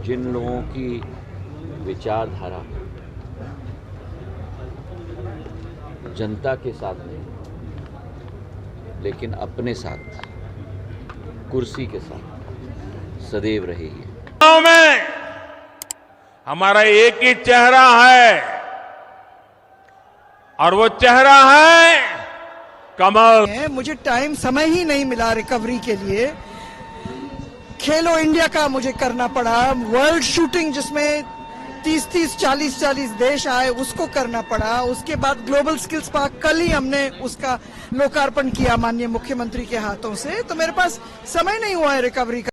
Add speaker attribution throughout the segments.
Speaker 1: जिन लोगों की विचारधारा जनता के साथ नहीं लेकिन अपने साथ कुर्सी के साथ सदैव रही है।
Speaker 2: चुनाव में हमारा एक ही चेहरा है और वो चेहरा है कमल।
Speaker 3: मुझे टाइम समय ही नहीं मिला रिकवरी के लिए। खेलो इंडिया का मुझे करना पड़ा, वर्ल्ड शूटिंग जिसमें 30-30, 40-40 देश आए उसको करना पड़ा। उसके बाद ग्लोबल स्किल्स पार्क कल ही हमने उसका लोकार्पण किया माननीय मुख्यमंत्री के हाथों से, तो मेरे पास समय नहीं हुआ है रिकवरी का।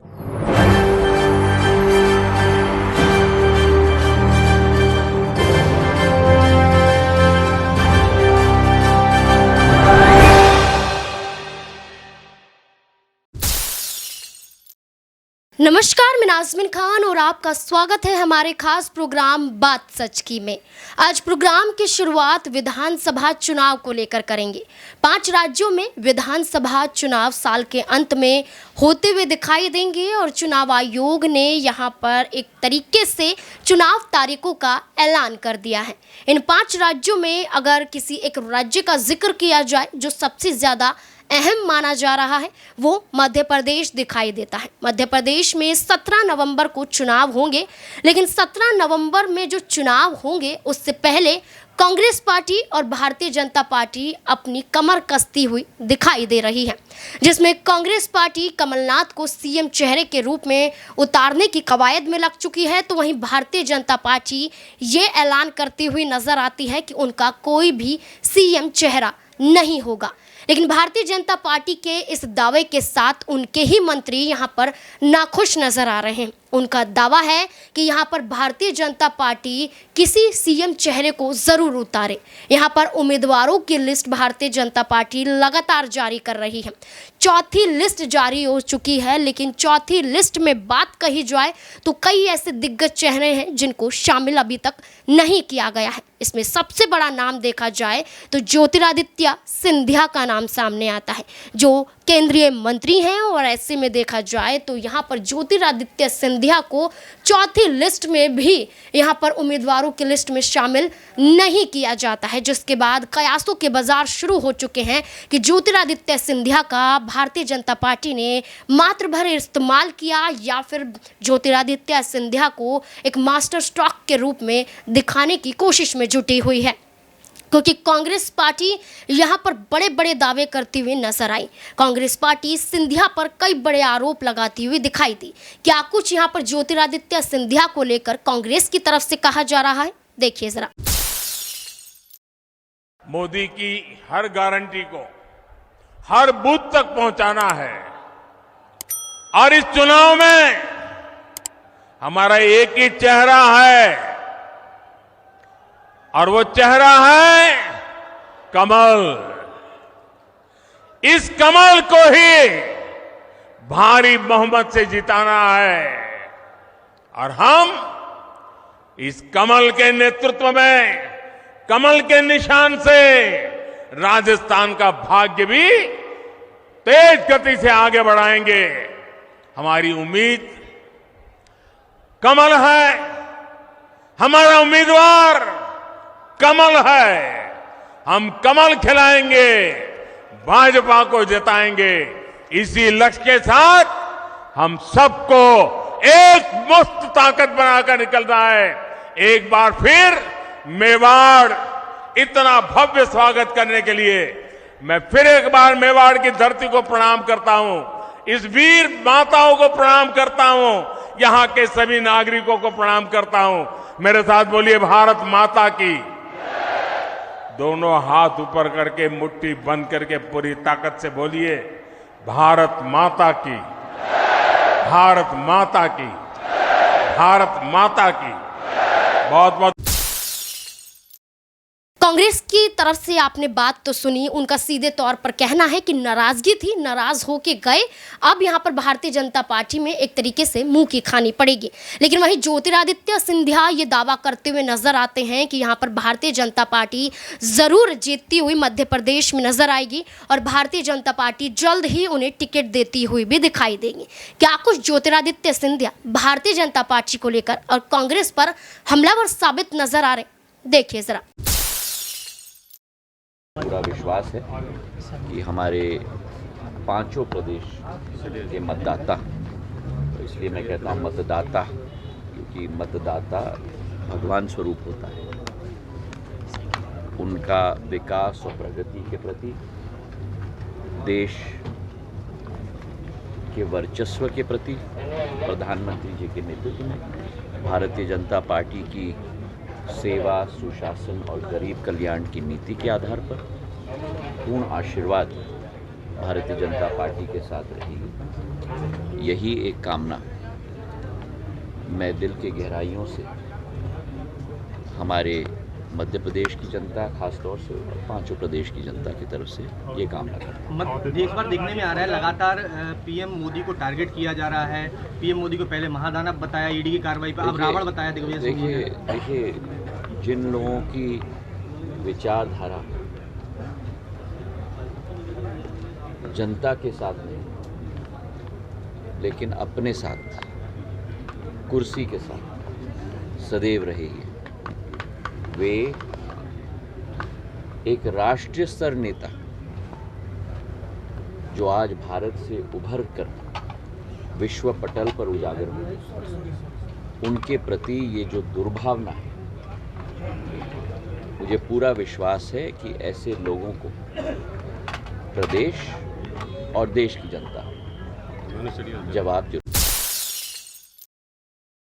Speaker 4: नमस्कार, मैं नाज़मीन खान और आपका स्वागत है हमारे खास प्रोग्राम बात सच की में। आज प्रोग्राम की शुरुआत विधानसभा चुनाव को लेकर करेंगे। 5 राज्यों में विधानसभा चुनाव साल के अंत में होते हुए दिखाई देंगे और चुनाव आयोग ने यहां पर एक तरीके से चुनाव तारीखों का ऐलान कर दिया है। इन 5 राज्यों में अगर किसी एक राज्य का जिक्र किया जाए जो सबसे ज़्यादा अहम माना जा रहा है वो मध्य प्रदेश दिखाई देता है। मध्य प्रदेश में 17 नवंबर को चुनाव होंगे, लेकिन 17 नवंबर में जो चुनाव होंगे उससे पहले कांग्रेस पार्टी और भारतीय जनता पार्टी अपनी कमर कसती हुई दिखाई दे रही है, जिसमें कांग्रेस पार्टी कमलनाथ को सीएम चेहरे के रूप में उतारने की कवायद में लग चुकी है, तो वहीं भारतीय जनता पार्टी ये ऐलान करती हुई नजर आती है कि उनका कोई भी सीएम चेहरा नहीं होगा। लेकिन भारतीय जनता पार्टी के इस दावे के साथ उनके ही मंत्री यहां पर नाखुश नजर आ रहे हैं। उनका दावा है कि यहां पर भारतीय जनता पार्टी किसी सीएम चेहरे को जरूर उतारे। यहां पर उम्मीदवारों की लिस्ट भारतीय जनता पार्टी लगातार जारी कर रही है। चौथी लिस्ट जारी हो चुकी है, लेकिन चौथी लिस्ट में बात कही जाए तो कई ऐसे दिग्गज चेहरे हैं जिनको शामिल अभी तक नहीं किया गया है। इसमें सबसे बड़ा नाम देखा जाए तो ज्योतिरादित्य सिंधिया का नाम सामने आता है, जो केंद्रीय मंत्री हैं, और ऐसे में देखा जाए तो यहाँ पर ज्योतिरादित्य सिंधिया को चौथी लिस्ट में भी यहाँ पर उम्मीदवारों की लिस्ट में शामिल नहीं किया जाता है, जिसके बाद कयासों के बाजार शुरू हो चुके हैं कि ज्योतिरादित्य सिंधिया का भारतीय जनता पार्टी ने मात्र भर इस्तेमाल किया या फिर ज्योतिरादित्य सिंधिया को एक मास्टर स्ट्रोक के रूप में दिखाने की कोशिश में जुटी हुई है, क्योंकि कांग्रेस पार्टी यहां पर बड़े बड़े दावे करती हुई नजर आई। कांग्रेस पार्टी सिंधिया पर कई बड़े आरोप लगाती हुई दिखाई दी। क्या कुछ यहां पर ज्योतिरादित्य सिंधिया को लेकर कांग्रेस की तरफ से कहा जा रहा है, देखिए जरा।
Speaker 2: मोदी की हर गारंटी को हर बूथ तक पहुंचाना है और इस चुनाव में हमारा एक ही चेहरा है और वो चेहरा है कमल। इस कमल को ही भारी बहुमत से जिताना है और हम इस कमल के नेतृत्व में, कमल के निशान से राजस्थान का भाग्य भी तेज गति से आगे बढ़ाएंगे। हमारी उम्मीद कमल है, हमारा उम्मीदवार कमल है। हम कमल खिलाएंगे, भाजपा को जिताएंगे। इसी लक्ष्य के साथ हम सबको एक मुक्त ताकत बनाकर निकलना है। एक बार फिर मेवाड़ इतना भव्य स्वागत करने के लिए मैं फिर एक बार मेवाड़ की धरती को प्रणाम करता हूं, इस वीर माताओं को प्रणाम करता हूं, यहां के सभी नागरिकों को प्रणाम करता हूं। मेरे साथ बोलिए भारत माता की। दोनों हाथ ऊपर करके मुट्ठी बंद करके पूरी ताकत से बोलिए भारत माता की, भारत माता की, भारत माता की। बहुत बहुत
Speaker 4: कांग्रेस की तरफ से आपने बात तो सुनी, उनका सीधे तौर पर कहना है कि नाराजगी थी, नाराज होके गए, अब यहाँ पर भारतीय जनता पार्टी में एक तरीके से मुंह की खानी पड़ेगी। लेकिन वहीं ज्योतिरादित्य सिंधिया ये दावा करते हुए नजर आते हैं कि यहाँ पर भारतीय जनता पार्टी जरूर जीतती हुई मध्य प्रदेश में नजर आएगी और भारतीय जनता पार्टी जल्द ही उन्हें टिकट देती हुई भी दिखाई देगी। क्या कुछ ज्योतिरादित्य सिंधिया भारतीय जनता पार्टी को लेकर और कांग्रेस पर हमलावर साबित नजर आ रहे, देखिए जरा।
Speaker 1: पूरा विश्वास है कि हमारे पांचों प्रदेश के मतदाता, तो इसलिए मैं कहता हूँ मतदाता, क्योंकि मतदाता भगवान स्वरूप होता है, उनका विकास और प्रगति के प्रति, देश के वर्चस्व के प्रति, प्रधानमंत्री जी के नेतृत्व में भारतीय जनता पार्टी की सेवा, सुशासन और गरीब कल्याण की नीति के आधार पर पूर्ण आशीर्वाद भारतीय जनता पार्टी के साथ रहेगी। यही एक कामना मैं दिल के गहराइयों से हमारे मध्य प्रदेश की जनता, खासतौर से पांचों प्रदेश की जनता की तरफ से ये कामना करता हूँ।
Speaker 5: देश भर देखने में आ रहा है, लगातार पीएम मोदी को टारगेट किया जा रहा है। पीएम मोदी को पहले महादानव बताया ईडी की कार्रवाई पर, अब रावण बताया।
Speaker 1: देखिए, जिन लोगों की विचारधारा जनता के साथ नहीं लेकिन अपने साथ, कुर्सी के साथ सदैव रहेगी, वे एक राष्ट्रीय स्तर नेता जो आज भारत से उभर कर विश्व पटल पर उजागर हुए, उनके प्रति ये जो दुर्भावना है, मुझे पूरा विश्वास है कि ऐसे लोगों को प्रदेश और देश की जनता जवाब जरूर।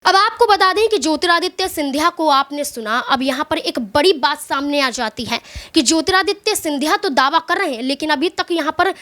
Speaker 4: अब आपको बता दें कि ज्योतिरादित्य सिंधिया को आपने सुना, अब यहाँ पर एक बड़ी बात सामने आ जाती है कि ज्योतिरादित्य सिंधिया तो दावा कर रहे हैं, लेकिन अभी तक यहाँ पर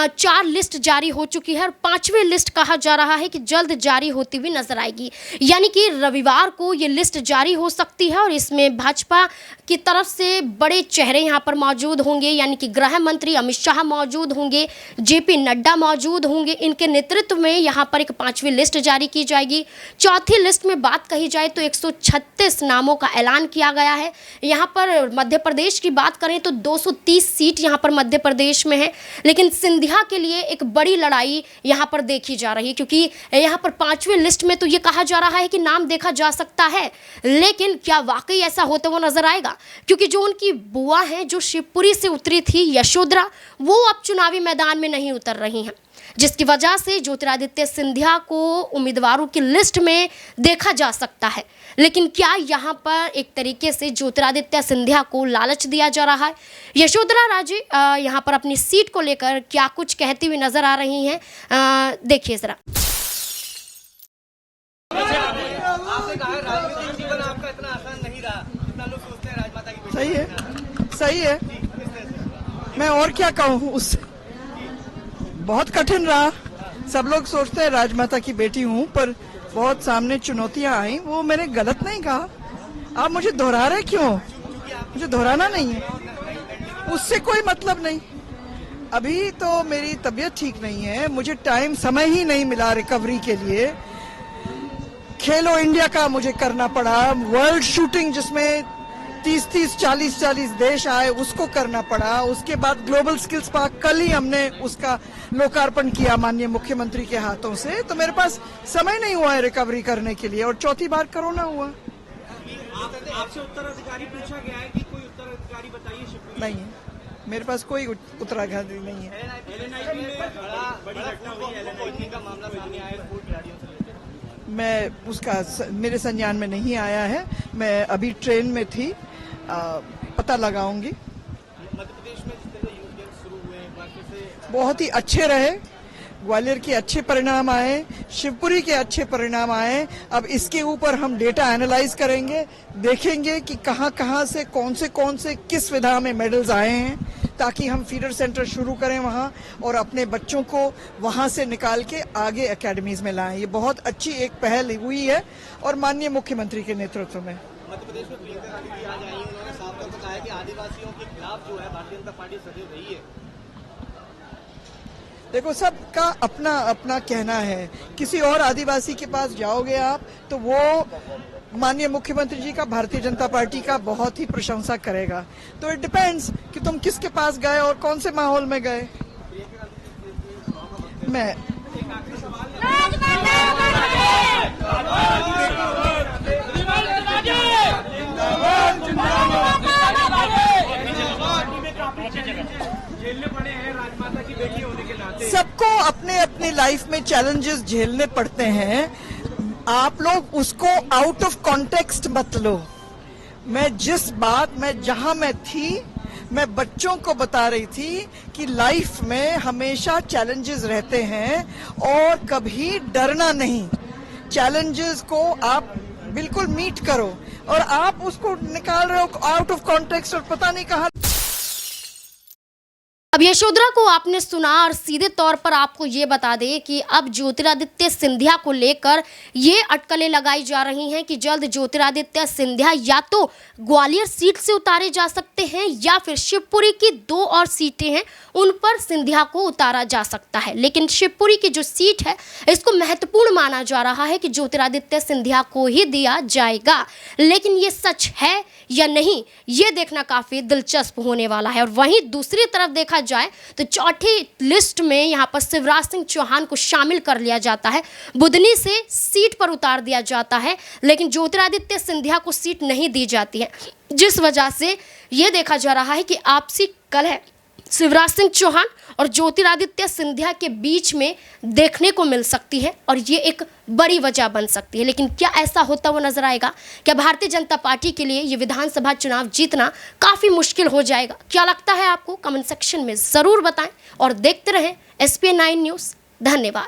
Speaker 4: 4 लिस्ट जारी हो चुकी है और 5वीं लिस्ट कहा जा रहा है कि जल्द जारी होती हुई नजर आएगी। यानी कि रविवार को ये लिस्ट जारी हो सकती है और इसमें भाजपा की तरफ से बड़े चेहरे यहाँ पर मौजूद होंगे, यानी कि गृह मंत्री अमित शाह मौजूद होंगे, जेपी नड्डा मौजूद होंगे। इनके नेतृत्व में यहाँ पर एक 5वीं लिस्ट जारी की जाएगी। चौथी लिस्ट में बात कही जाए तो 136 नामों का ऐलान किया गया है। यहाँ पर मध्य प्रदेश की बात करें तो 230 सीट यहाँ पर मध्य प्रदेश में है, लेकिन सिंधिया के लिए एक बड़ी लड़ाई यहाँ पर देखी जा रही है, क्योंकि यहाँ पर 5वीं लिस्ट में तो ये कहा जा रहा है कि नाम देखा जा सकता है, लेकिन क्या वाकई ऐसा होता हुआ नजर आएगा? क्योंकि जो उनकी बुआ हैं, जो शिवपुरी से उतरी थी यशोधरा, वो अब चुनावी मैदान में नहीं उतर रही हैं, जिसकी वजह से ज्योतिरादित्य सिंधिया को उम्मीदवारों की लिस्ट में देखा जा सकता है। लेकिन क्या यहाँ पर एक तरीके से ज्योतिरादित्य सिंधिया को लालच दिया जा रहा है? यशोधरा राजे यहाँ पर अपनी सीट को लेकर क्या कुछ कहती हुई नजर आ रही हैं, देखिए जरा।
Speaker 3: सही है, मैं और क्या कहूँ, उससे बहुत कठिन रहा। सब लोग सोचते हैं राजमाता की बेटी हूँ, पर बहुत सामने चुनौतियां आई, वो मैंने गलत नहीं कहा। आप मुझे दोहरा रहे क्यों? मुझे दोहराना नहीं है, उससे कोई मतलब नहीं। अभी तो मेरी तबीयत ठीक नहीं है, मुझे टाइम, समय ही नहीं मिला रिकवरी के लिए। खेलो इंडिया का मुझे करना पड़ा, वर्ल्ड शूटिंग जिसमें 30-30, 40-40 देश आए, उसको करना पड़ा। उसके बाद ग्लोबल स्किल्स पार्क, कल ही हमने उसका लोकार्पण किया माननीय मुख्यमंत्री के हाथों से। तो मेरे पास समय नहीं हुआ है रिकवरी करने के लिए, और चौथी बार कोरोना हुआ।
Speaker 5: आपसे उत्तराधिकारी पूछा गया है कि कोई उत्तराधिकारी बताइए?
Speaker 3: नहीं है, मेरे पास कोई उत्तराधिकारी नहीं है। मैं उसका मेरे संज्ञान में नहीं आया है, मैं अभी ट्रेन में थी, पता लगाऊंगी।
Speaker 5: मध्य प्रदेश में जिस तरह यूथ गेम्स शुरू हुए हैं, बाकी से
Speaker 3: बहुत ही अच्छे रहे, ग्वालियर के अच्छे परिणाम आए, शिवपुरी के अच्छे परिणाम आए। अब इसके ऊपर हम डेटा एनालाइज करेंगे, देखेंगे कि कहां से कौन से किस विधा में मेडल्स आए हैं, ताकि हम फीडर सेंटर शुरू करें वहां और अपने बच्चों को वहां से निकाल के आगे एकेडमीज में लाएं। ये बहुत अच्छी एक पहल हुई है और माननीय मुख्यमंत्री के नेतृत्व में।
Speaker 5: मध्य प्रदेश में प्रियंका गांधी आज आई, उन्होंने साफ तौर पर कहा है कि आदिवासियों के खिलाफ जो है भारतीय जनता पार्टी सदैव रही है।
Speaker 3: देखो, सबका अपना अपना कहना है। किसी और आदिवासी के पास जाओगे आप तो वो माननीय मुख्यमंत्री जी का, भारतीय जनता पार्टी का बहुत ही प्रशंसा करेगा। तो इट डिपेंड्स कि तुम किसके पास गए और कौन से माहौल में गए। मैं सबको अपने अपने लाइफ में चैलेंजेस झेलने पड़ते हैं। आप लोग उसको आउट ऑफ कॉन्टेक्स्ट मत लो। मैं जहां मैं थी, मैं बच्चों को बता रही थी कि लाइफ में हमेशा चैलेंजेस रहते हैं और कभी डरना नहीं। चैलेंजेस को आप बिल्कुल मीट करो, और आप उसको निकाल रहे हो आउट ऑफ कॉन्टेक्स्ट और पता नहीं कहां।
Speaker 4: अब यशोधरा को आपने सुना, और सीधे तौर पर आपको ये बता दें कि अब ज्योतिरादित्य सिंधिया को लेकर ये अटकलें लगाई जा रही हैं कि जल्द ज्योतिरादित्य सिंधिया या तो ग्वालियर सीट से उतारे जा सकते हैं या फिर शिवपुरी की 2 और सीटें हैं उन पर सिंधिया को उतारा जा सकता है। लेकिन शिवपुरी की जो सीट है इसको महत्वपूर्ण माना जा रहा है कि ज्योतिरादित्य सिंधिया को ही दिया जाएगा। लेकिन ये सच है या नहीं, ये देखना काफ़ी दिलचस्प होने वाला है। और वहीं दूसरी तरफ देखा जाए तो चौथी लिस्ट में यहाँ पर शिवराज सिंह चौहान को शामिल कर लिया जाता है, बुधनी से सीट पर उतार दिया जाता है, लेकिन ज्योतिरादित्य सिंधिया को सीट नहीं दी जाती है, जिस वजह से ये देखा जा रहा है कि आपसी कलह शिवराज सिंह चौहान और ज्योतिरादित्य सिंधिया के बीच में देखने को मिल सकती है, और ये एक बड़ी वजह बन सकती है। लेकिन क्या ऐसा होता हुआ नजर आएगा? क्या भारतीय जनता पार्टी के लिए ये विधानसभा चुनाव जीतना काफ़ी मुश्किल हो जाएगा? क्या लगता है आपको? कमेंट सेक्शन में ज़रूर बताएं और देखते रहें SPN 9 न्यूज़। धन्यवाद।